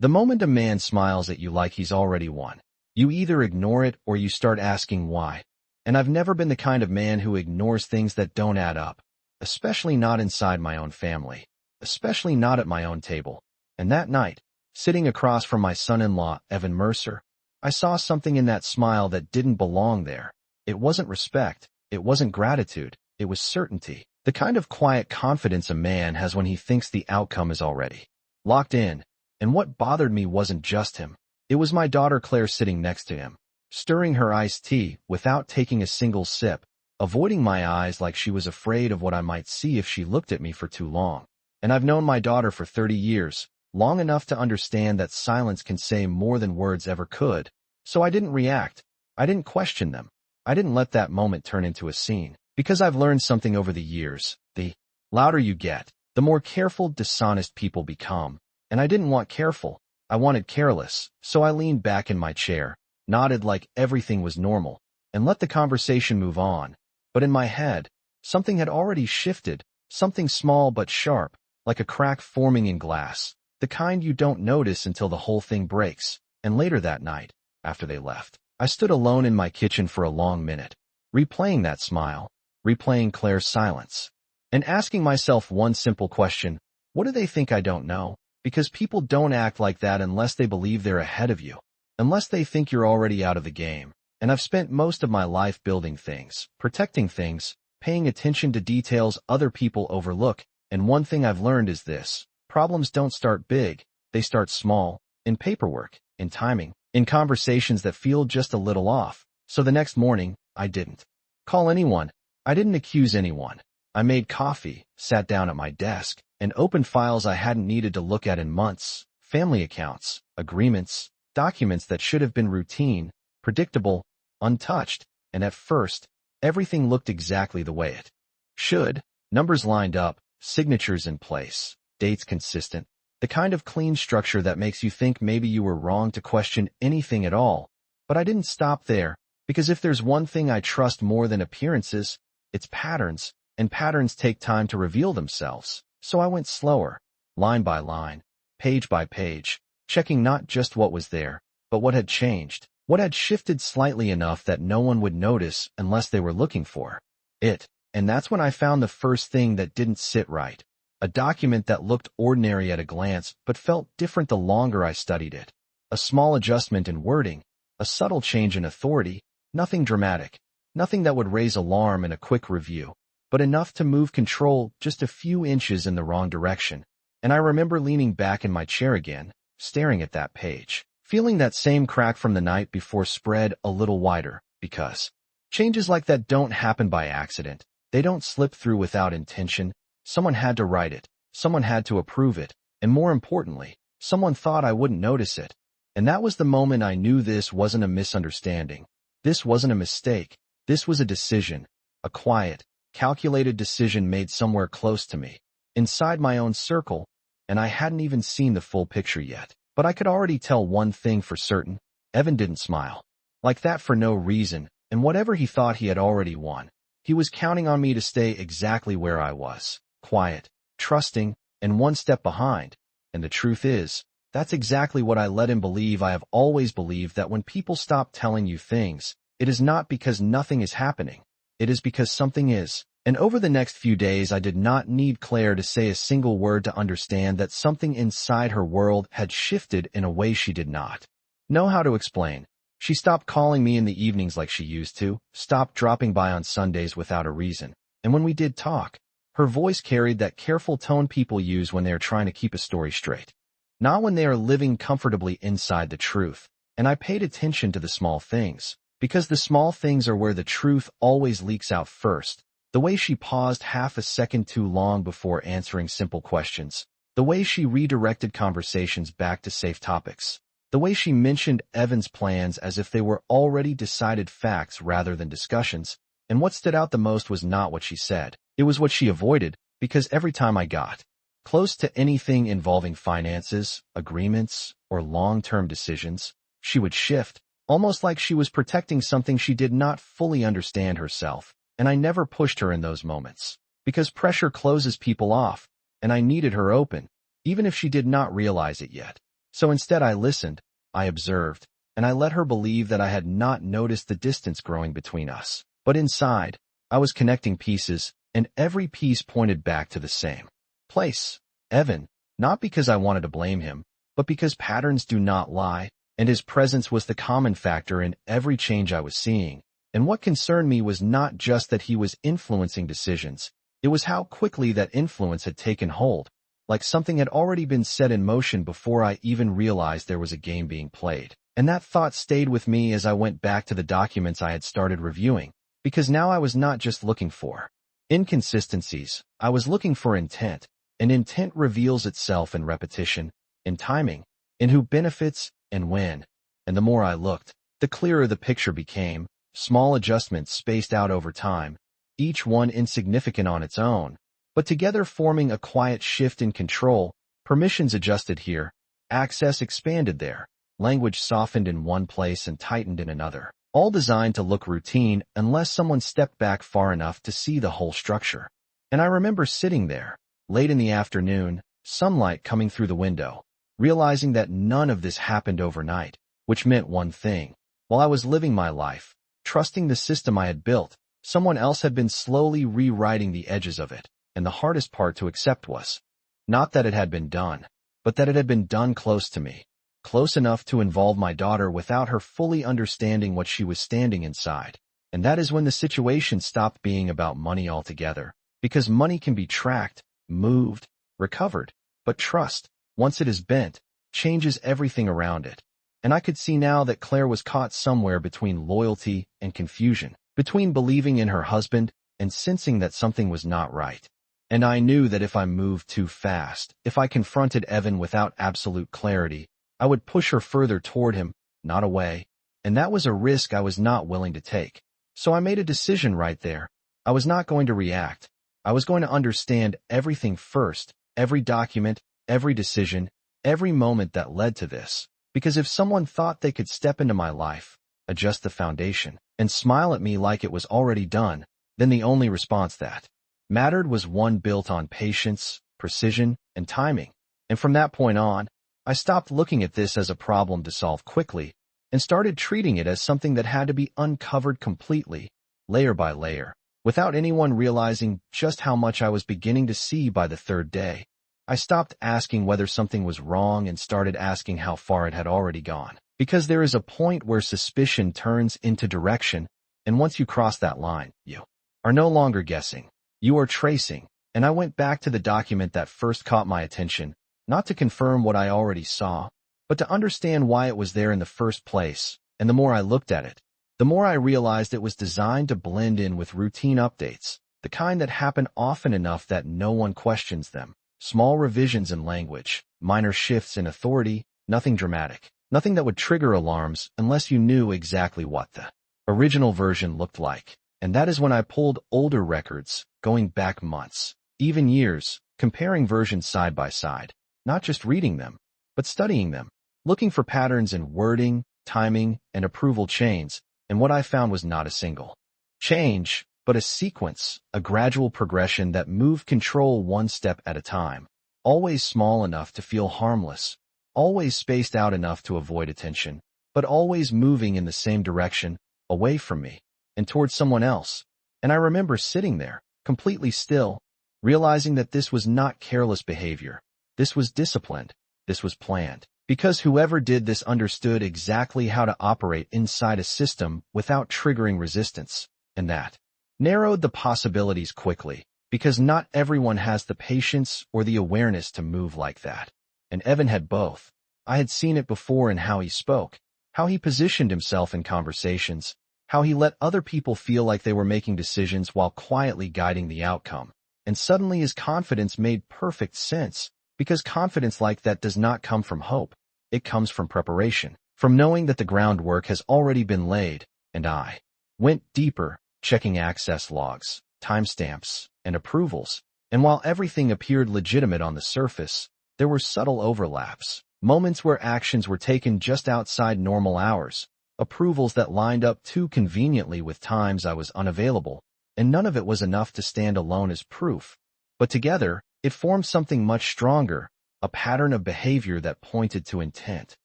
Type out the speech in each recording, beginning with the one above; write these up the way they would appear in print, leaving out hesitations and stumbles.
The moment a man smiles at you like he's already won, you either ignore it or you start asking why. And I've never been the kind of man who ignores things that don't add up, especially not inside my own family, especially not at my own table. And that night, sitting across from my son-in-law, Evan Mercer, I saw something in that smile that didn't belong there. It wasn't respect, it wasn't gratitude, it was certainty. The kind of quiet confidence a man has when he thinks the outcome is already locked in. And what bothered me wasn't just him. It was my daughter Claire sitting next to him, stirring her iced tea without taking a single sip, avoiding my eyes like she was afraid of what I might see if she looked at me for too long. And I've known my daughter for 30 years, long enough to understand that silence can say more than words ever could. So I didn't react. I didn't question them. I didn't let that moment turn into a scene. Because I've learned something over the years. The louder you get, the more careful, dishonest people become. And I didn't want careful. I wanted careless. So I leaned back in my chair, nodded like everything was normal, and let the conversation move on. But in my head, something had already shifted, something small but sharp, like a crack forming in glass, the kind you don't notice until the whole thing breaks. And later that night, after they left, I stood alone in my kitchen for a long minute, replaying that smile, replaying Claire's silence, and asking myself one simple question: what do they think I don't know? Because people don't act like that unless they believe they're ahead of you, unless they think you're already out of the game. And I've spent most of my life building things, protecting things, paying attention to details other people overlook. And one thing I've learned is this: problems don't start big, they start small, in paperwork, in timing, in conversations that feel just a little off. So the next morning, I didn't call anyone. I didn't accuse anyone. I made coffee, sat down at my desk, and opened files I hadn't needed to look at in months, family accounts, agreements, documents that should have been routine, predictable, untouched. And at first, everything looked exactly the way it should. Numbers lined up, signatures in place, dates consistent, the kind of clean structure that makes you think maybe you were wrong to question anything at all. But I didn't stop there, because if there's one thing I trust more than appearances, it's patterns, and patterns take time to reveal themselves. So I went slower, line by line, page by page, checking not just what was there, but what had changed, what had shifted slightly enough that no one would notice unless they were looking for it. And that's when I found the first thing that didn't sit right. A document that looked ordinary at a glance but felt different the longer I studied it. A small adjustment in wording, a subtle change in authority, nothing dramatic, nothing that would raise alarm in a quick review, but enough to move control just a few inches in the wrong direction. And I remember leaning back in my chair again, staring at that page, feeling that same crack from the night before spread a little wider, because changes like that don't happen by accident. They don't slip through without intention. Someone had to write it, someone had to approve it, and more importantly, someone thought I wouldn't notice it. And that was the moment I knew this wasn't a misunderstanding. This wasn't a mistake. This was a decision, a quiet, calculated decision made somewhere close to me, inside my own circle, and I hadn't even seen the full picture yet. But I could already tell one thing for certain: Evan didn't smile like that for no reason, and whatever he thought he had already won. He was counting on me to stay exactly where I was, quiet, trusting, and one step behind. And the truth is, that's exactly what I let him believe. I have always believed that when people stop telling you things, it is not because nothing is happening. It is because something is. And over the next few days, I did not need Claire to say a single word to understand that something inside her world had shifted in a way she did not know how to explain. She stopped calling me in the evenings like she used to, stopped dropping by on Sundays without a reason. And when we did talk, her voice carried that careful tone people use when they are trying to keep a story straight, not when they are living comfortably inside the truth. And I paid attention to the small things, because the small things are where the truth always leaks out first. The way she paused half a second too long before answering simple questions, the way she redirected conversations back to safe topics, the way she mentioned Evan's plans as if they were already decided facts rather than discussions. And what stood out the most was not what she said. It was what she avoided, because every time I got close to anything involving finances, agreements, or long-term decisions, she would shift, almost like she was protecting something she did not fully understand herself. And I never pushed her in those moments, because pressure closes people off, and I needed her open, even if she did not realize it yet. So instead I listened, I observed, and I let her believe that I had not noticed the distance growing between us. But inside, I was connecting pieces, and every piece pointed back to the same place. Evan, not because I wanted to blame him, but because patterns do not lie, and his presence was the common factor in every change I was seeing. And what concerned me was not just that he was influencing decisions, it was how quickly that influence had taken hold, like something had already been set in motion before I even realized there was a game being played. And that thought stayed with me as I went back to the documents I had started reviewing, because now I was not just looking for inconsistencies, I was looking for intent, and intent reveals itself in repetition, in timing, in who benefits and when. And the more I looked, the clearer the picture became, small adjustments spaced out over time, each one insignificant on its own, but together forming a quiet shift in control. Permissions adjusted here, access expanded there, language softened in one place and tightened in another, all designed to look routine unless someone stepped back far enough to see the whole structure. And I remember sitting there, late in the afternoon, sunlight coming through the window, realizing that none of this happened overnight, which meant one thing. While I was living my life, trusting the system I had built, someone else had been slowly rewriting the edges of it, and the hardest part to accept was not that it had been done, but that it had been done close to me, close enough to involve my daughter without her fully understanding what she was standing inside. And that is when the situation stopped being about money altogether, because money can be tracked, moved, recovered, but trust, once it is bent, changes everything around it. And I could see now that Claire was caught somewhere between loyalty and confusion, between believing in her husband and sensing that something was not right. And I knew that if I moved too fast, if I confronted Evan without absolute clarity, I would push her further toward him, not away. And that was a risk I was not willing to take. So I made a decision right there. I was not going to react. I was going to understand everything first, every document, every decision, every moment that led to this. Because if someone thought they could step into my life, adjust the foundation, and smile at me like it was already done, then the only response that mattered was one built on patience, precision, and timing. And from that point on, I stopped looking at this as a problem to solve quickly and started treating it as something that had to be uncovered completely, layer by layer, without anyone realizing just how much I was beginning to see by the third day. I stopped asking whether something was wrong and started asking how far it had already gone. Because there is a point where suspicion turns into direction, and once you cross that line, you are no longer guessing. You are tracing. And I went back to the document that first caught my attention, not to confirm what I already saw, but to understand why it was there in the first place. And the more I looked at it, the more I realized it was designed to blend in with routine updates, the kind that happen often enough that no one questions them. Small revisions in language, minor shifts in authority, nothing dramatic, nothing that would trigger alarms unless you knew exactly what the original version looked like. And that is when I pulled older records, going back months, even years, comparing versions side by side, not just reading them, but studying them, looking for patterns in wording, timing, and approval chains. And what I found was not a single change, but a sequence, a gradual progression that moved control one step at a time, always small enough to feel harmless, always spaced out enough to avoid attention, but always moving in the same direction, away from me, and towards someone else. And I remember sitting there, completely still, realizing that this was not careless behavior. This was disciplined. This was planned. Because whoever did this understood exactly how to operate inside a system without triggering resistance. And that narrowed the possibilities quickly, because not everyone has the patience or the awareness to move like that. And Evan had both. I had seen it before in how he spoke, how he positioned himself in conversations, how he let other people feel like they were making decisions while quietly guiding the outcome. And suddenly his confidence made perfect sense, because confidence like that does not come from hope. It comes from preparation, from knowing that the groundwork has already been laid. And I went deeper, checking access logs, timestamps, and approvals. And while everything appeared legitimate on the surface, there were subtle overlaps, moments where actions were taken just outside normal hours, approvals that lined up too conveniently with times I was unavailable, and none of it was enough to stand alone as proof. But together, it formed something much stronger, a pattern of behavior that pointed to intent.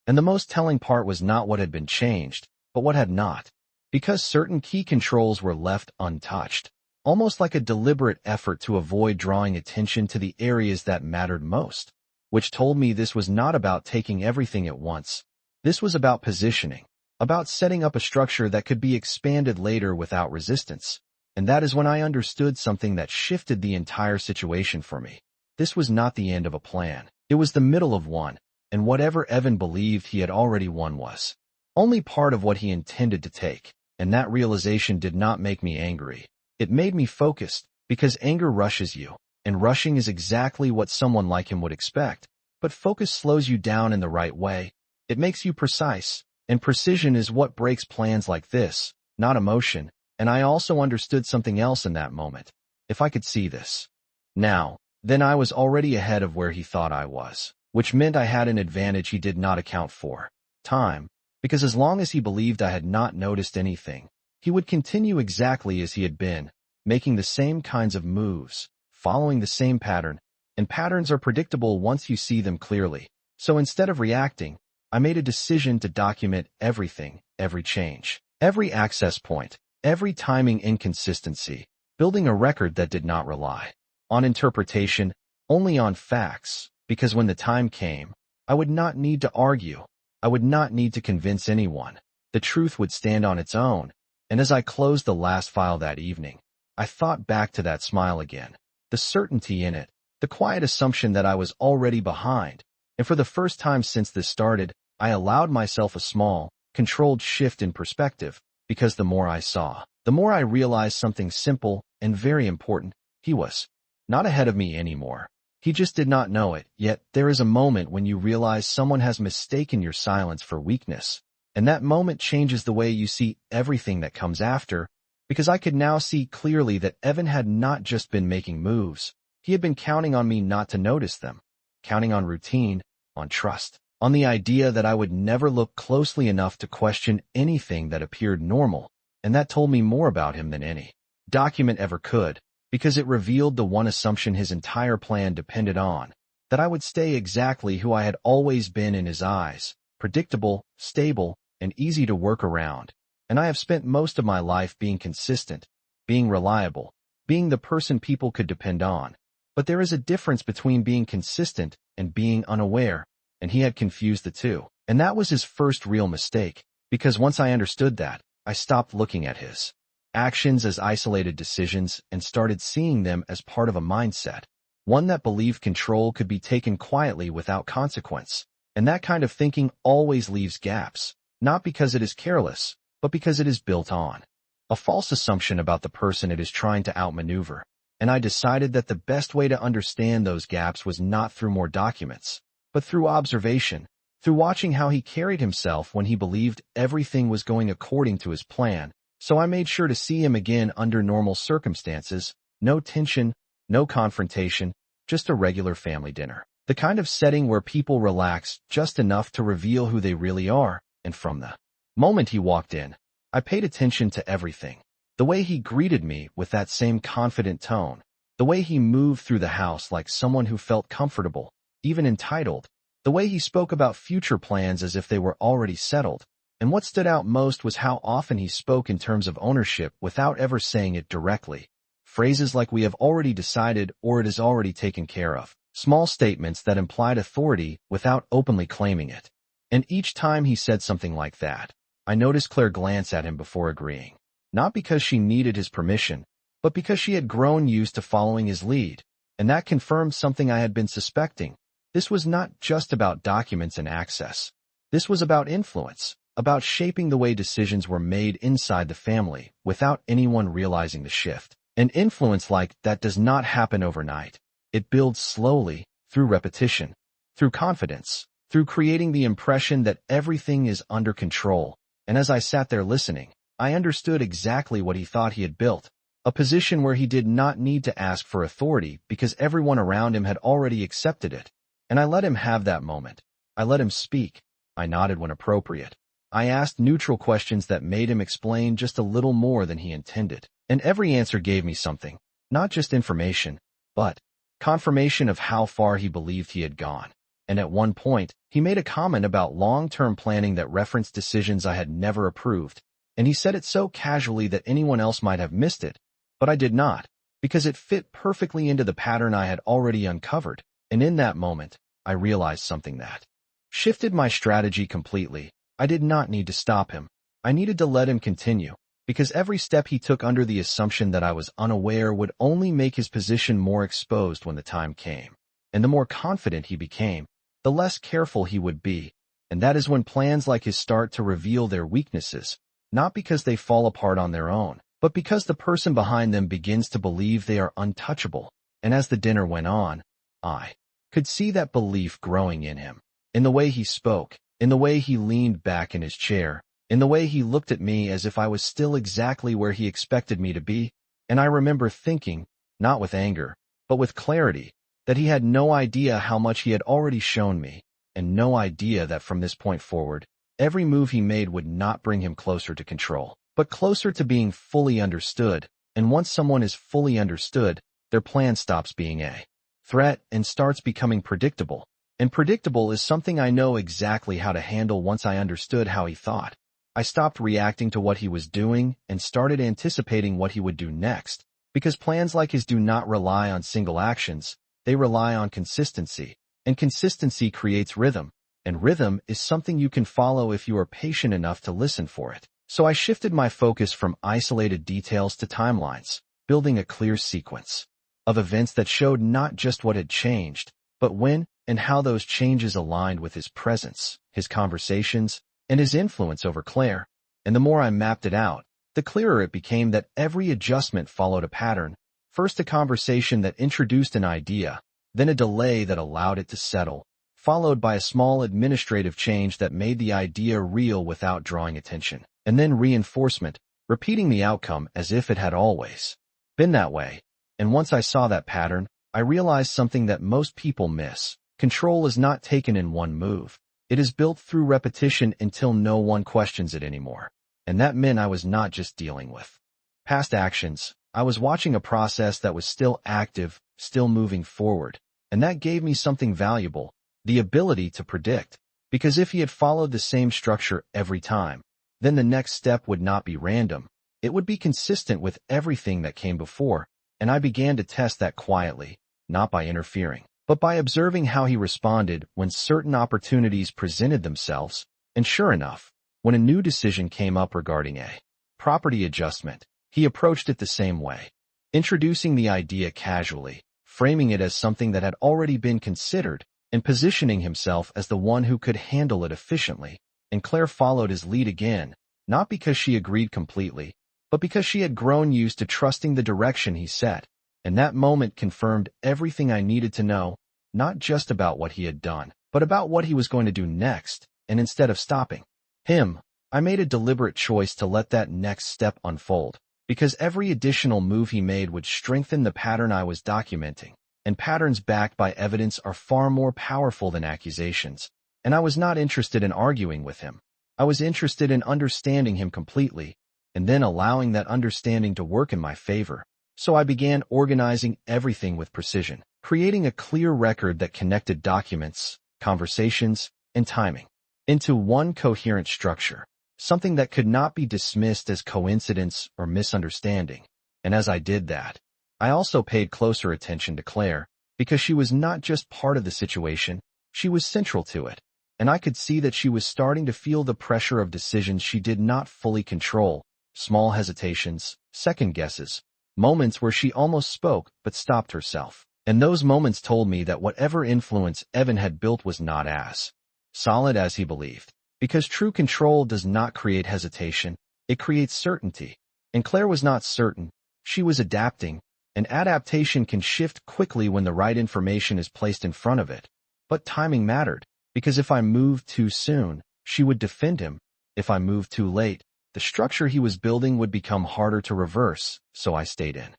And the most telling part was not what had been changed, but what had not. Because certain key controls were left untouched, almost like a deliberate effort to avoid drawing attention to the areas that mattered most, which told me this was not about taking everything at once. This was about positioning, about setting up a structure that could be expanded later without resistance. And that is when I understood something that shifted the entire situation for me. This was not the end of a plan. It was the middle of one, and whatever Evan believed he had already won was only part of what he intended to take. And that realization did not make me angry. It made me focused, because anger rushes you, and rushing is exactly what someone like him would expect. But focus slows you down in the right way. It makes you precise, and precision is what breaks plans like this, not emotion. And I also understood something else in that moment. If I could see this now, then I was already ahead of where he thought I was, which meant I had an advantage he did not account for: time. Because as long as he believed I had not noticed anything, he would continue exactly as he had been, making the same kinds of moves, following the same pattern, and patterns are predictable once you see them clearly. So instead of reacting, I made a decision to document everything, every change, every access point, every timing inconsistency, building a record that did not rely on interpretation, only on facts, because when the time came, I would not need to argue. I would not need to convince anyone. The truth would stand on its own. And as I closed the last file that evening, I thought back to that smile again, the certainty in it, the quiet assumption that I was already behind. And for the first time since this started, I allowed myself a small, controlled shift in perspective, because the more I saw, the more I realized something simple and very important. He was not ahead of me anymore. He just did not know it. Yet there is a moment when you realize someone has mistaken your silence for weakness. And that moment changes the way you see everything that comes after, because I could now see clearly that Evan had not just been making moves. He had been counting on me not to notice them, counting on routine, on trust, on the idea that I would never look closely enough to question anything that appeared normal. And that told me more about him than any document ever could, because it revealed the one assumption his entire plan depended on, that I would stay exactly who I had always been in his eyes, predictable, stable, and easy to work around. And I have spent most of my life being consistent, being reliable, being the person people could depend on. But there is a difference between being consistent and being unaware, and he had confused the two. And that was his first real mistake, because once I understood that, I stopped looking at his actions as isolated decisions and started seeing them as part of a mindset, one that believed control could be taken quietly without consequence. And that kind of thinking always leaves gaps, not because it is careless, but because it is built on a false assumption about the person it is trying to outmaneuver. And I decided that the best way to understand those gaps was not through more documents, but through observation, through watching how he carried himself when he believed everything was going according to his plan. So I made sure to see him again under normal circumstances, no tension, no confrontation, just a regular family dinner. The kind of setting where people relax just enough to reveal who they really are. And from the moment he walked in, I paid attention to everything. The way he greeted me with that same confident tone, the way he moved through the house like someone who felt comfortable, even entitled, the way he spoke about future plans as if they were already settled. And what stood out most was how often he spoke in terms of ownership without ever saying it directly. Phrases like "we have already decided" or "it is already taken care of." Small statements that implied authority without openly claiming it. And each time he said something like that, I noticed Claire glance at him before agreeing. Not because she needed his permission, but because she had grown used to following his lead. And that confirmed something I had been suspecting. This was not just about documents and access. This was about influence, about shaping the way decisions were made inside the family without anyone realizing the shift. And influence like that does not happen overnight. It builds slowly, through repetition, through confidence, through creating the impression that everything is under control. And as I sat there listening, I understood exactly what he thought he had built, a position where he did not need to ask for authority because everyone around him had already accepted it. And I let him have that moment. I let him speak. I nodded when appropriate. I asked neutral questions that made him explain just a little more than he intended. And every answer gave me something, not just information, but confirmation of how far he believed he had gone. and at one point, he made a comment about long-term planning that referenced decisions I had never approved, and he said it so casually that anyone else might have missed it, but I did not, because it fit perfectly into the pattern I had already uncovered, and in that moment, I realized something that shifted my strategy completely. I did not need to stop him. I needed to let him continue, because every step he took under the assumption that I was unaware would only make his position more exposed when the time came. And the more confident he became, the less careful he would be, and that is when plans like his start to reveal their weaknesses, not because they fall apart on their own, but because the person behind them begins to believe they are untouchable. And as the dinner went on, I could see that belief growing in him, in the way he spoke, in the way he leaned back in his chair, in the way he looked at me as if I was still exactly where he expected me to be. And I remember thinking, not with anger, but with clarity, that he had no idea how much he had already shown me, and no idea that from this point forward, every move he made would not bring him closer to control, but closer to being fully understood. And once someone is fully understood, their plan stops being a threat and starts becoming predictable. And predictable is something I know exactly how to handle once I understood how he thought. I stopped reacting to what he was doing and started anticipating what he would do next, because plans like his do not rely on single actions, they rely on consistency, and consistency creates rhythm, and rhythm is something you can follow if you are patient enough to listen for it. So I shifted my focus from isolated details to timelines, building a clear sequence of events that showed not just what had changed, but when and how those changes aligned with his presence, his conversations, and his influence over Claire. And the more I mapped it out, the clearer it became that every adjustment followed a pattern. First a conversation that introduced an idea, then a delay that allowed it to settle, followed by a small administrative change that made the idea real without drawing attention, and then reinforcement, repeating the outcome as if it had always been that way. And once I saw that pattern, I realized something that most people miss. Control is not taken in one move. It is built through repetition until no one questions it anymore. And that meant I was not just dealing with past actions. I was watching a process that was still active, still moving forward, and that gave me something valuable, the ability to predict. Because if he had followed the same structure every time, then the next step would not be random. It would be consistent with everything that came before, and I began to test that quietly, not by interfering, but by observing how he responded when certain opportunities presented themselves. And sure enough, when a new decision came up regarding a property adjustment, he approached it the same way, introducing the idea casually, framing it as something that had already been considered, and positioning himself as the one who could handle it efficiently. And Claire followed his lead again, not because she agreed completely, but because she had grown used to trusting the direction he set. And that moment confirmed everything I needed to know, not just about what he had done, but about what he was going to do next. And instead of stopping him, I made a deliberate choice to let that next step unfold, because every additional move he made would strengthen the pattern I was documenting, and patterns backed by evidence are far more powerful than accusations. And I was not interested in arguing with him. I was interested in understanding him completely, and then allowing that understanding to work in my favor. So I began organizing everything with precision, creating a clear record that connected documents, conversations, and timing into one coherent structure, something that could not be dismissed as coincidence or misunderstanding. And as I did that, I also paid closer attention to Claire, because she was not just part of the situation, she was central to it. And I could see that she was starting to feel the pressure of decisions she did not fully control, small hesitations, second guesses, moments where she almost spoke but stopped herself. And those moments told me that whatever influence Evan had built was not as solid as he believed. Because true control does not create hesitation, it creates certainty. And Claire was not certain, she was adapting, and adaptation can shift quickly when the right information is placed in front of it. But timing mattered, because if I moved too soon, she would defend him. If I moved too late, the structure he was building would become harder to reverse, so I stayed in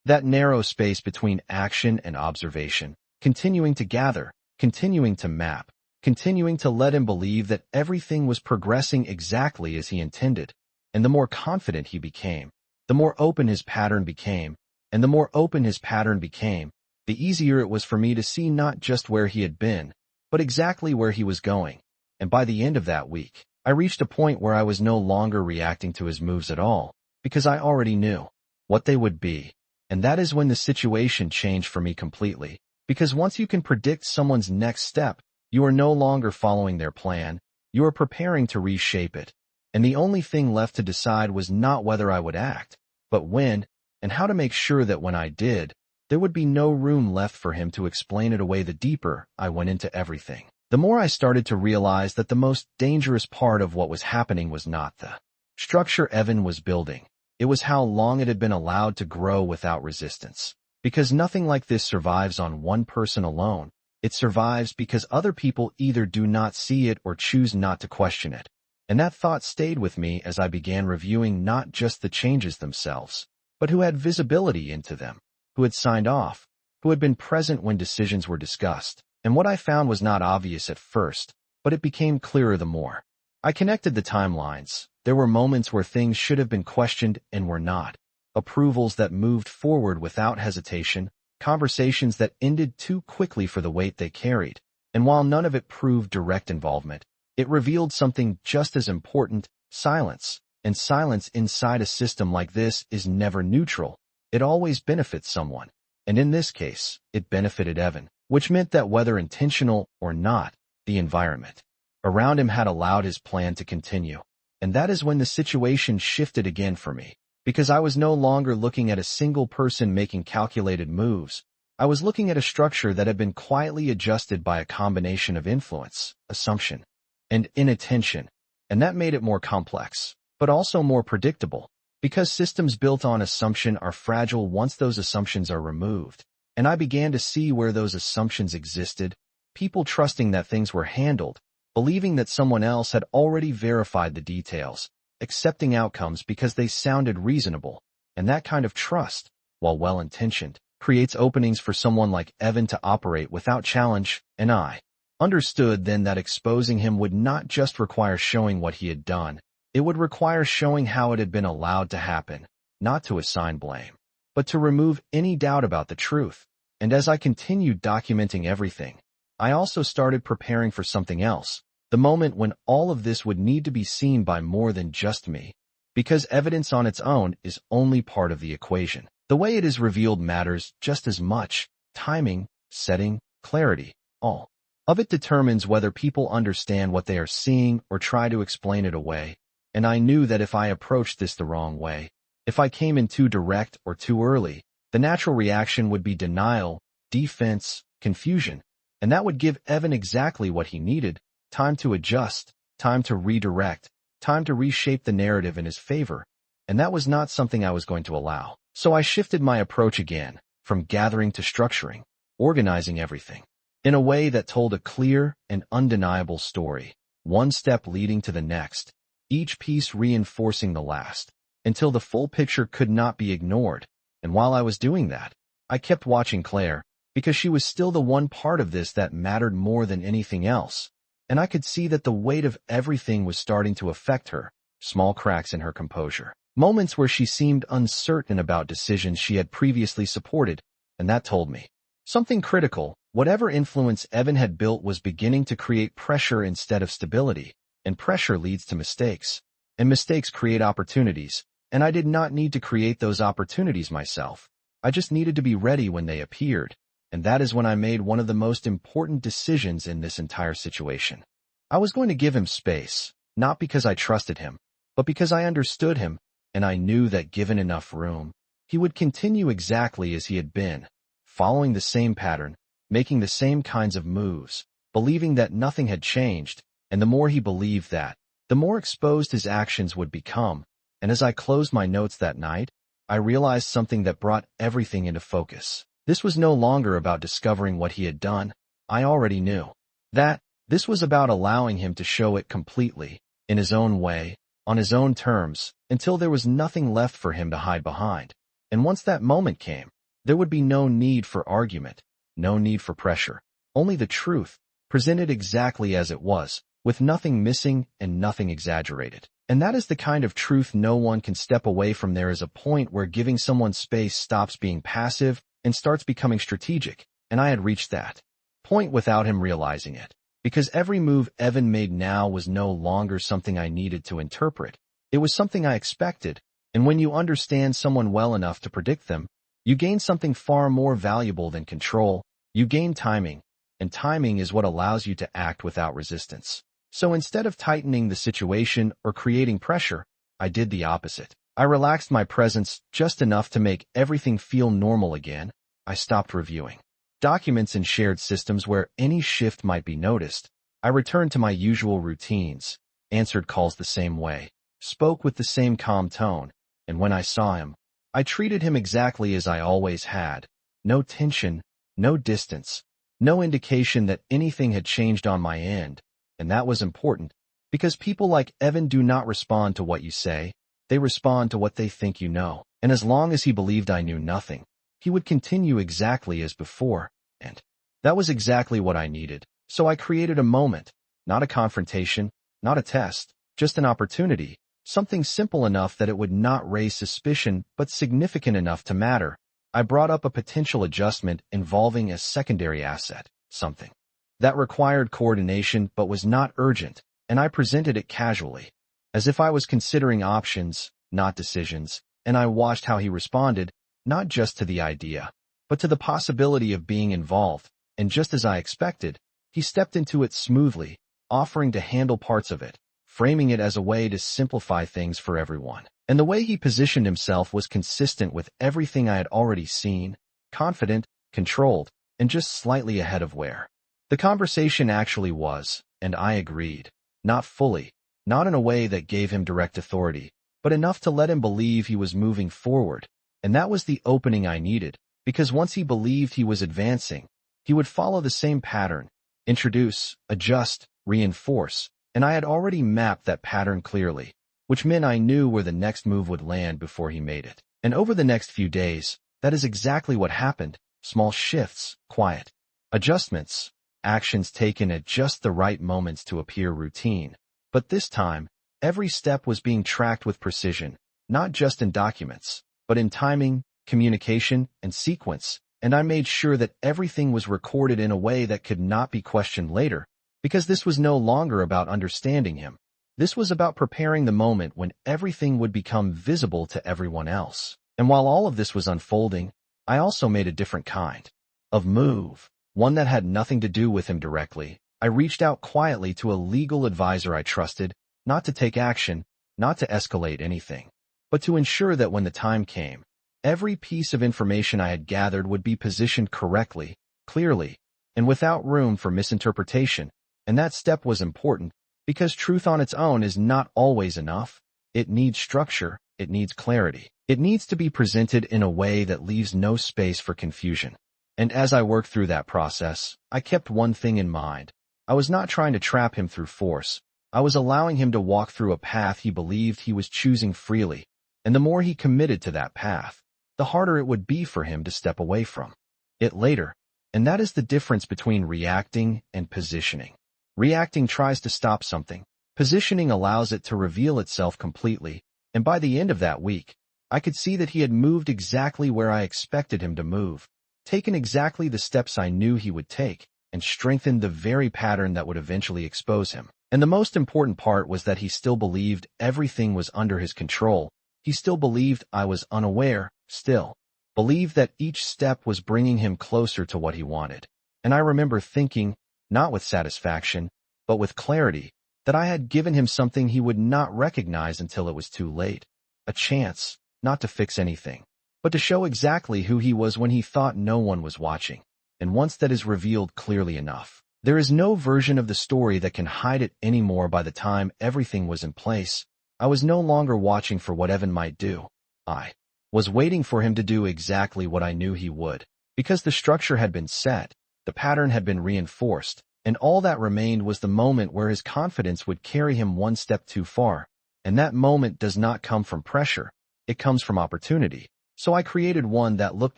that narrow space between action and observation, continuing to gather, continuing to map, continuing to let him believe that everything was progressing exactly as he intended. And the more confident he became, the more open his pattern became, and the more open his pattern became, the easier it was for me to see not just where he had been, but exactly where he was going. And by the end of that week, I reached a point where I was no longer reacting to his moves at all, because I already knew what they would be. And that is when the situation changed for me completely. Because once you can predict someone's next step, you are no longer following their plan, you are preparing to reshape it. And the only thing left to decide was not whether I would act, but when, and how to make sure that when I did, there would be no room left for him to explain it away. The deeper I went into everything, the more I started to realize that the most dangerous part of what was happening was not the structure Evan was building. It was how long it had been allowed to grow without resistance. Because nothing like this survives on one person alone. It survives because other people either do not see it or choose not to question it. And that thought stayed with me as I began reviewing not just the changes themselves, but who had visibility into them, who had signed off, who had been present when decisions were discussed. And what I found was not obvious at first, but it became clearer the more I connected the timelines. There were moments where things should have been questioned and were not. Approvals that moved forward without hesitation, conversations that ended too quickly for the weight they carried. And while none of it proved direct involvement, it revealed something just as important: silence. And silence inside a system like this is never neutral. It always benefits someone. And in this case, it benefited Evan, which meant that whether intentional or not, the environment around him had allowed his plan to continue. And that is when the situation shifted again for me. Because I was no longer looking at a single person making calculated moves. I was looking at a structure that had been quietly adjusted by a combination of influence, assumption, and inattention. And that made it more complex, but also more predictable. Because systems built on assumption are fragile once those assumptions are removed. And I began to see where those assumptions existed. People trusting that things were handled, believing that someone else had already verified the details, accepting outcomes because they sounded reasonable. And that kind of trust, while well-intentioned, creates openings for someone like Evan to operate without challenge. And I understood then that exposing him would not just require showing what he had done, it would require showing how it had been allowed to happen, not to assign blame, but to remove any doubt about the truth. And as I continued documenting everything, I also started preparing for something else. The moment when all of this would need to be seen by more than just me. Because evidence on its own is only part of the equation. The way it is revealed matters just as much. Timing, setting, clarity, all of it determines whether people understand what they are seeing or try to explain it away. And I knew that if I approached this the wrong way, if I came in too direct or too early, the natural reaction would be denial, defense, confusion. And that would give Evan exactly what he needed: time to adjust, time to redirect, time to reshape the narrative in his favor. And that was not something I was going to allow. So I shifted my approach again, from gathering to structuring, organizing everything, in a way that told a clear and undeniable story, one step leading to the next, each piece reinforcing the last, until the full picture could not be ignored. And while I was doing that, I kept watching Claire, because she was still the one part of this that mattered more than anything else. And I could see that the weight of everything was starting to affect her. Small cracks in her composure, moments where she seemed uncertain about decisions she had previously supported, and that told me something critical. Whatever influence Evan had built was beginning to create pressure instead of stability, and pressure leads to mistakes, and mistakes create opportunities, and I did not need to create those opportunities myself. I just needed to be ready when they appeared. And that is when I made one of the most important decisions in this entire situation. I was going to give him space, not because I trusted him, but because I understood him, and I knew that given enough room, he would continue exactly as he had been, following the same pattern, making the same kinds of moves, believing that nothing had changed. And the more he believed that, the more exposed his actions would become. And as I closed my notes that night, I realized something that brought everything into focus. This was no longer about discovering what he had done. I already knew that. This was about allowing him to show it completely, in his own way, on his own terms, until there was nothing left for him to hide behind. And once that moment came, there would be no need for argument, no need for pressure, only the truth, presented exactly as it was, with nothing missing and nothing exaggerated. And that is the kind of truth no one can step away from. There is a point where giving someone space stops being passive and starts becoming strategic, and I had reached that point without him realizing it. because every move Evan made now was no longer something I needed to interpret. It was something I expected, and when you understand someone well enough to predict them, you gain something far more valuable than control. You gain timing, and timing is what allows you to act without resistance. So instead of tightening the situation or creating pressure, I did the opposite. I relaxed my presence just enough to make everything feel normal again. I stopped reviewing documents and shared systems where any shift might be noticed. I returned to my usual routines, answered calls the same way, spoke with the same calm tone, and when I saw him, I treated him exactly as I always had. No tension, no distance, no indication that anything had changed on my end, and that was important, because people like Evan do not respond to what you say, they respond to what they think you know. And as long as he believed I knew nothing, he would continue exactly as before, and that was exactly what I needed. So I created a moment, not a confrontation, not a test, just an opportunity, something simple enough that it would not raise suspicion but significant enough to matter. I brought up a potential adjustment involving a secondary asset, something that required coordination but was not urgent, and I presented it casually, as if I was considering options, not decisions, and I watched how he responded, not just to the idea, but to the possibility of being involved, and just as I expected, he stepped into it smoothly, offering to handle parts of it, framing it as a way to simplify things for everyone. And the way he positioned himself was consistent with everything I had already seen, confident, controlled, and just slightly ahead of where the conversation actually was, and I agreed. Not fully, not in a way that gave him direct authority, but enough to let him believe he was moving forward. And that was the opening I needed, because once he believed he was advancing, he would follow the same pattern, introduce, adjust, reinforce, and I had already mapped that pattern clearly, which meant I knew where the next move would land before he made it. And over the next few days, that is exactly what happened. Small shifts, quiet adjustments, actions taken at just the right moments to appear routine. But this time, every step was being tracked with precision, not just in documents, but in timing, communication, and sequence. And I made sure that everything was recorded in a way that could not be questioned later, because this was no longer about understanding him. This was about preparing the moment when everything would become visible to everyone else. And while all of this was unfolding, I also made a different kind of move, one that had nothing to do with him directly. I reached out quietly to a legal advisor I trusted, not to take action, not to escalate anything, but to ensure that when the time came, every piece of information I had gathered would be positioned correctly, clearly, and without room for misinterpretation. And that step was important, because truth on its own is not always enough. It needs structure, it needs clarity. It needs to be presented in a way that leaves no space for confusion. And as I worked through that process, I kept one thing in mind. I was not trying to trap him through force. I was allowing him to walk through a path he believed he was choosing freely. And the more he committed to that path, the harder it would be for him to step away from it later. And that is the difference between reacting and positioning. Reacting tries to stop something. Positioning allows it to reveal itself completely. And by the end of that week, I could see that he had moved exactly where I expected him to move, taken exactly the steps I knew he would take, and strengthened the very pattern that would eventually expose him. And the most important part was that he still believed everything was under his control. He still believed I was unaware, still believed that each step was bringing him closer to what he wanted. And I remember thinking, not with satisfaction, but with clarity, that I had given him something he would not recognize until it was too late. A chance, not to fix anything, but to show exactly who he was when he thought no one was watching. And once that is revealed clearly enough, there is no version of the story that can hide it anymore. By the time everything was in place, I was no longer watching for what Evan might do. I was waiting for him to do exactly what I knew he would, because the structure had been set, the pattern had been reinforced, and all that remained was the moment where his confidence would carry him one step too far. And that moment does not come from pressure, it comes from opportunity. So I created one that looked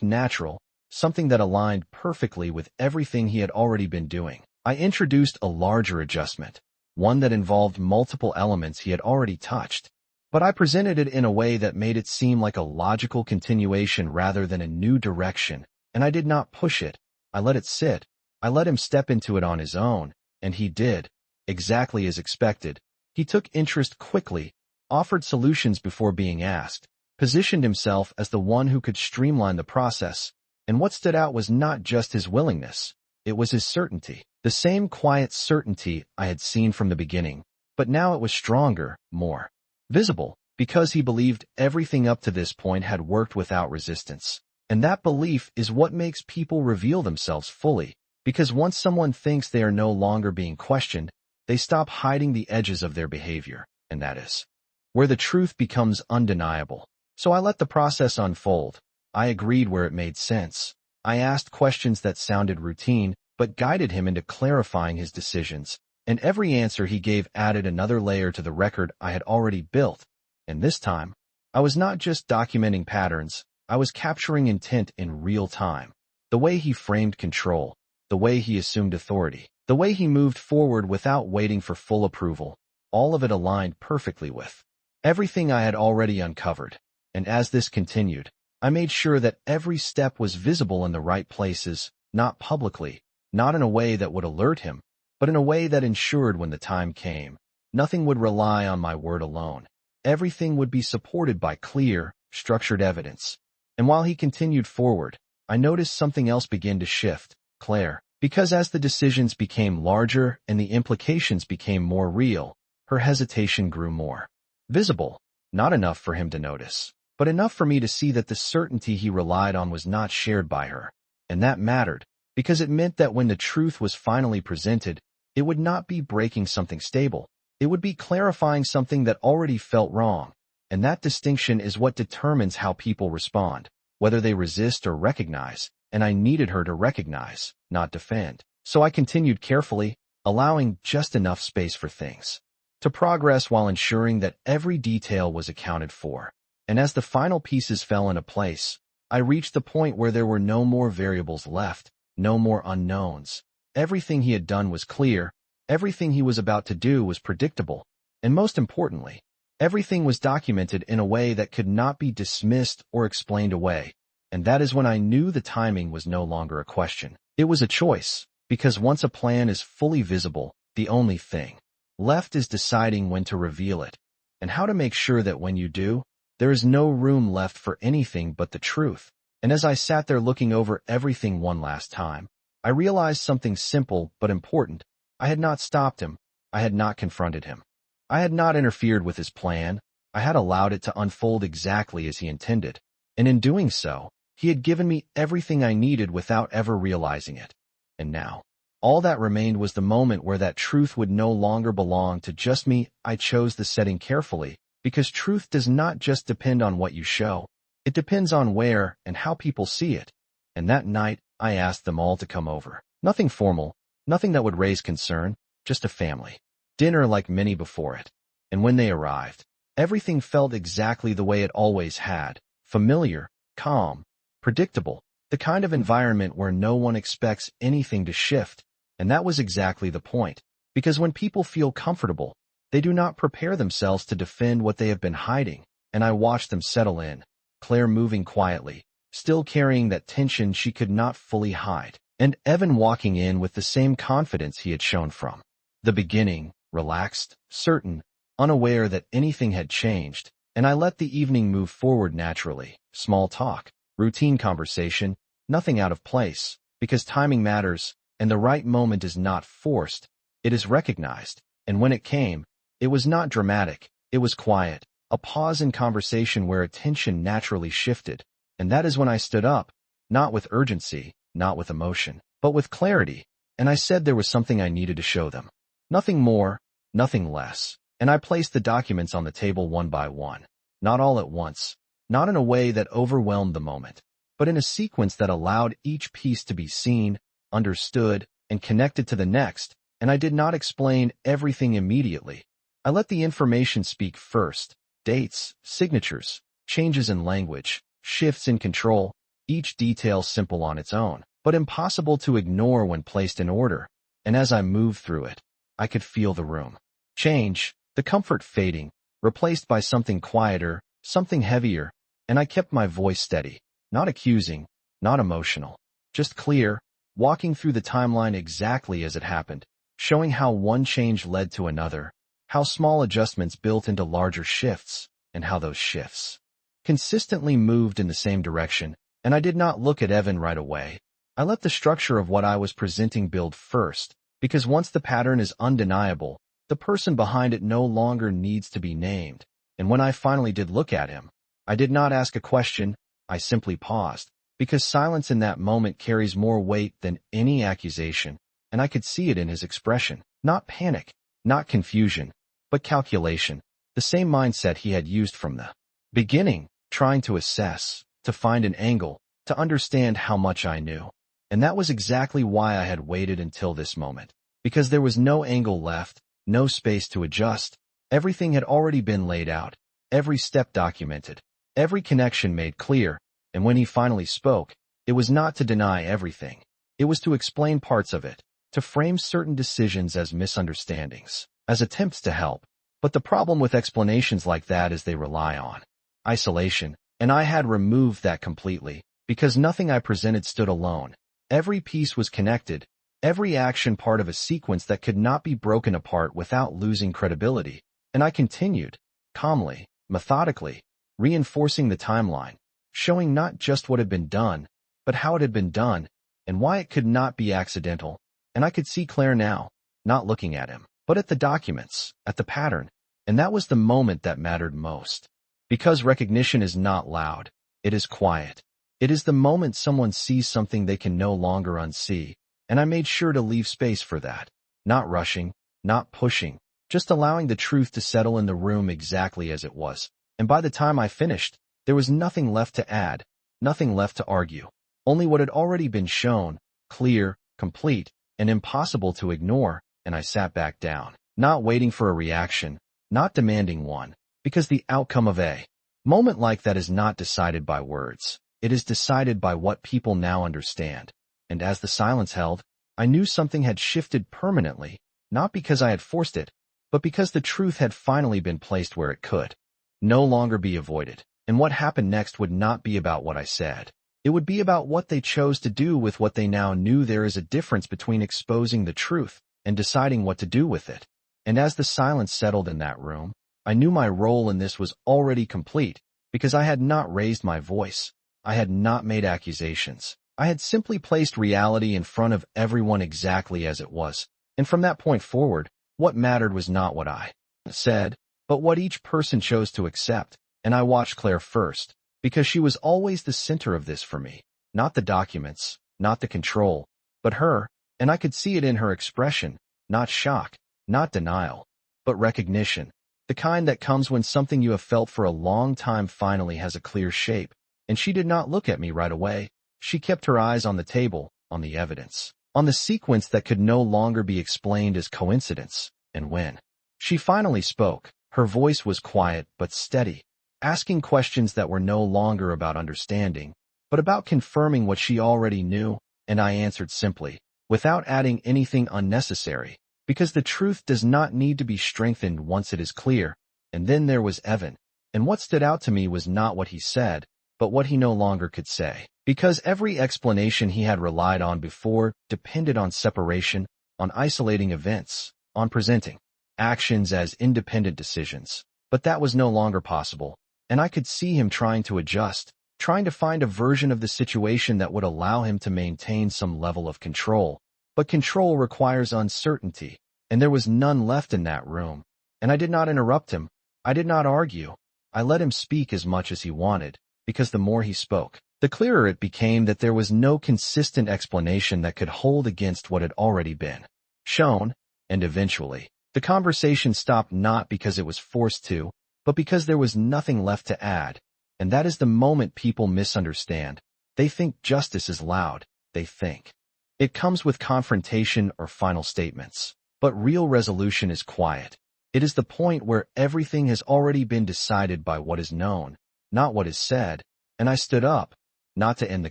natural, something that aligned perfectly with everything he had already been doing. I introduced a larger adjustment, one that involved multiple elements he had already touched, but I presented it in a way that made it seem like a logical continuation rather than a new direction. And I did not push it. I let it sit. I let him step into it on his own, And he did, exactly as expected. He took interest quickly, offered solutions before being asked, positioned himself as the one who could streamline the process, and what stood out was not just his willingness, it was his certainty. The same quiet certainty I had seen from the beginning, but now it was stronger, more visible, because he believed everything up to this point had worked without resistance. And that belief is what makes people reveal themselves fully, because once someone thinks they are no longer being questioned, they stop hiding the edges of their behavior, and that is where the truth becomes undeniable. So I let the process unfold. I agreed where it made sense. I asked questions that sounded routine, but guided him into clarifying his decisions, and every answer he gave added another layer to the record I had already built. And this time, I was not just documenting patterns, I was capturing intent in real time. The way he framed control, the way he assumed authority, the way he moved forward without waiting for full approval, all of it aligned perfectly with everything I had already uncovered. And as this continued, I made sure that every step was visible in the right places, not publicly, not in a way that would alert him, but in a way that ensured when the time came, nothing would rely on my word alone. Everything would be supported by clear, structured evidence. And while he continued forward, I noticed something else begin to shift, Claire. Because as the decisions became larger and the implications became more real, her hesitation grew more visible, not enough for him to notice, but enough for me to see that the certainty he relied on was not shared by her. And that mattered, because it meant that when the truth was finally presented, it would not be breaking something stable. It would be clarifying something that already felt wrong. And that distinction is what determines how people respond, whether they resist or recognize. And I needed her to recognize, not defend. So I continued carefully, allowing just enough space for things to progress while ensuring that every detail was accounted for. And as the final pieces fell into place, I reached the point where there were no more variables left, no more unknowns. Everything he had done was clear, everything he was about to do was predictable, and most importantly, everything was documented in a way that could not be dismissed or explained away. And that is when I knew the timing was no longer a question. It was a choice, because once a plan is fully visible, the only thing left is deciding when to reveal it, and how to make sure that when you do, there is no room left for anything but the truth. And as I sat there looking over everything one last time, I realized something simple but important. I had not stopped him. I had not confronted him. I had not interfered with his plan. I had allowed it to unfold exactly as he intended. And in doing so, he had given me everything I needed without ever realizing it. And now, all that remained was the moment where that truth would no longer belong to just me. I chose the setting carefully, because truth does not just depend on what you show. It depends on where and how people see it. And that night, I asked them all to come over. Nothing formal, nothing that would raise concern, just a family dinner like many before it. And when they arrived, everything felt exactly the way it always had, familiar, calm, predictable, the kind of environment where no one expects anything to shift. And that was exactly the point, because when people feel comfortable, they do not prepare themselves to defend what they have been hiding. And I watched them settle in, Claire moving quietly, still carrying that tension she could not fully hide, and Evan walking in with the same confidence he had shown from the beginning, relaxed, certain, unaware that anything had changed. And I let the evening move forward naturally, small talk, routine conversation, nothing out of place, because timing matters, and the right moment is not forced, it is recognized. And when it came, it was not dramatic, it was quiet, a pause in conversation where attention naturally shifted. And that is when I stood up, not with urgency, not with emotion, but with clarity. And I said there was something I needed to show them. Nothing more, nothing less. And I placed the documents on the table one by one, not all at once, not in a way that overwhelmed the moment, but in a sequence that allowed each piece to be seen, understood, and connected to the next. And I did not explain everything immediately. I let the information speak first. Dates, signatures, changes in language, shifts in control, each detail simple on its own, but impossible to ignore when placed in order. And as I moved through it, I could feel the room change, the comfort fading, replaced by something quieter, something heavier. And I kept my voice steady, not accusing, not emotional, just clear, walking through the timeline exactly as it happened, showing how one change led to another, how small adjustments built into larger shifts, and how those shifts consistently moved in the same direction. And I did not look at Evan right away. I let the structure of what I was presenting build first, because once the pattern is undeniable, the person behind it no longer needs to be named. And when I finally did look at him, I did not ask a question, I simply paused, because silence in that moment carries more weight than any accusation, and I could see it in his expression. Not panic, not confusion, but calculation, the same mindset he had used from the beginning, trying to assess, to find an angle, to understand how much I knew. And that was exactly why I had waited until this moment, because there was no angle left, no space to adjust. Everything had already been laid out, every step documented, every connection made clear, and when he finally spoke, it was not to deny everything. It was to explain parts of it, to frame certain decisions as misunderstandings, as attempts to help. But the problem with explanations like that is they rely on isolation, and I had removed that completely, because nothing I presented stood alone. Every piece was connected, every action part of a sequence that could not be broken apart without losing credibility. And I continued, calmly, methodically, reinforcing the timeline, showing not just what had been done, but how it had been done, and why it could not be accidental. And I could see Claire now, not looking at him, but at the documents, at the pattern, and that was the moment that mattered most. Because recognition is not loud, it is quiet. It is the moment someone sees something they can no longer unsee, and I made sure to leave space for that. Not rushing, not pushing, just allowing the truth to settle in the room exactly as it was. And by the time I finished, there was nothing left to add, nothing left to argue. Only what had already been shown, clear, complete, and impossible to ignore, and I sat back down, not waiting for a reaction, not demanding one, because the outcome of a moment like that is not decided by words. It is decided by what people now understand. And as the silence held, I knew something had shifted permanently, not because I had forced it, but because the truth had finally been placed where it could no longer be avoided. And what happened next would not be about what I said. It would be about what they chose to do with what they now knew. There is a difference between exposing the truth and deciding what to do with it. And as the silence settled in that room, I knew my role in this was already complete, because I had not raised my voice. I had not made accusations. I had simply placed reality in front of everyone exactly as it was. And from that point forward, what mattered was not what I said, but what each person chose to accept. And I watched Claire first, because she was always the center of this for me. Not the documents, not the control, but her, and I could see it in her expression, not shock, not denial, but recognition. The kind that comes when something you have felt for a long time finally has a clear shape. And she did not look at me right away. She kept her eyes on the table, on the evidence, on the sequence that could no longer be explained as coincidence. And when she finally spoke, her voice was quiet but steady, asking questions that were no longer about understanding, but about confirming what she already knew. And I answered simply, without adding anything unnecessary, because the truth does not need to be strengthened once it is clear. And then there was Evan. And what stood out to me was not what he said, but what he no longer could say. Because every explanation he had relied on before depended on separation, on isolating events, on presenting actions as independent decisions. But that was no longer possible, and I could see him trying to adjust, trying to find a version of the situation that would allow him to maintain some level of control. But control requires uncertainty, and there was none left in that room. And I did not interrupt him. I did not argue. I let him speak as much as he wanted, because the more he spoke, the clearer it became that there was no consistent explanation that could hold against what had already been shown. And eventually, the conversation stopped, not because it was forced to, but because there was nothing left to add. And that is the moment people misunderstand. They think justice is loud. They think it comes with confrontation or final statements. But real resolution is quiet. It is the point where everything has already been decided by what is known, not what is said. And I stood up, not to end the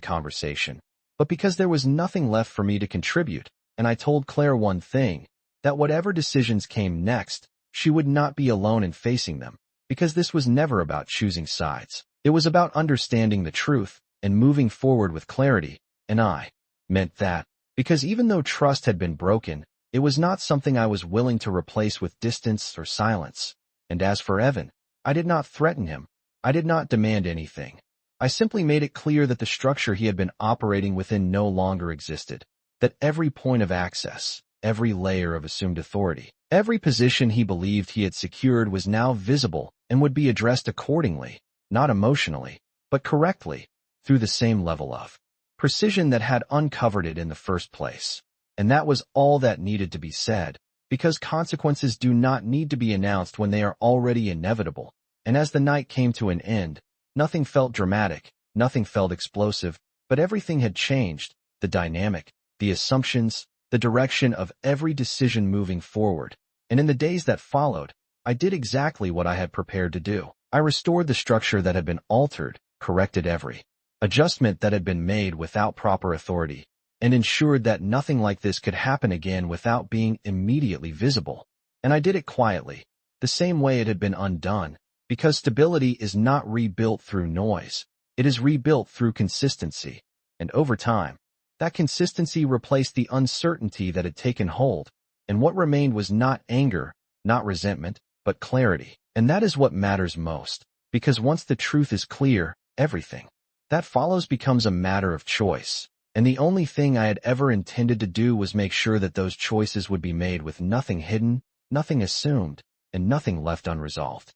conversation, but because there was nothing left for me to contribute. And I told Claire one thing, that whatever decisions came next, she would not be alone in facing them, because this was never about choosing sides. It was about understanding the truth and moving forward with clarity. And I meant that, because even though trust had been broken, It was not something I was willing to replace with distance or silence. And as for Evan, I did not threaten him. I did not demand anything. I simply made it clear that the structure he had been operating within no longer existed, that every point of access, every layer of assumed authority, every position he believed he had secured was now visible and would be addressed accordingly, not emotionally, but correctly, through the same level of precision that had uncovered it in the first place. And that was all that needed to be said, because consequences do not need to be announced when they are already inevitable. And as the night came to an end, nothing felt dramatic, nothing felt explosive, but everything had changed, the dynamic, the assumptions, the direction of every decision moving forward. And in the days that followed, I did exactly what I had prepared to do. I restored the structure that had been altered, corrected every adjustment that had been made without proper authority, and ensured that nothing like this could happen again without being immediately visible. And I did it quietly, the same way it had been undone, because stability is not rebuilt through noise. It is rebuilt through consistency. And over time, that consistency replaced the uncertainty that had taken hold, and what remained was not anger, not resentment, but clarity. And that is what matters most, because once the truth is clear, everything that follows becomes a matter of choice. And the only thing I had ever intended to do was make sure that those choices would be made with nothing hidden, nothing assumed, and nothing left unresolved.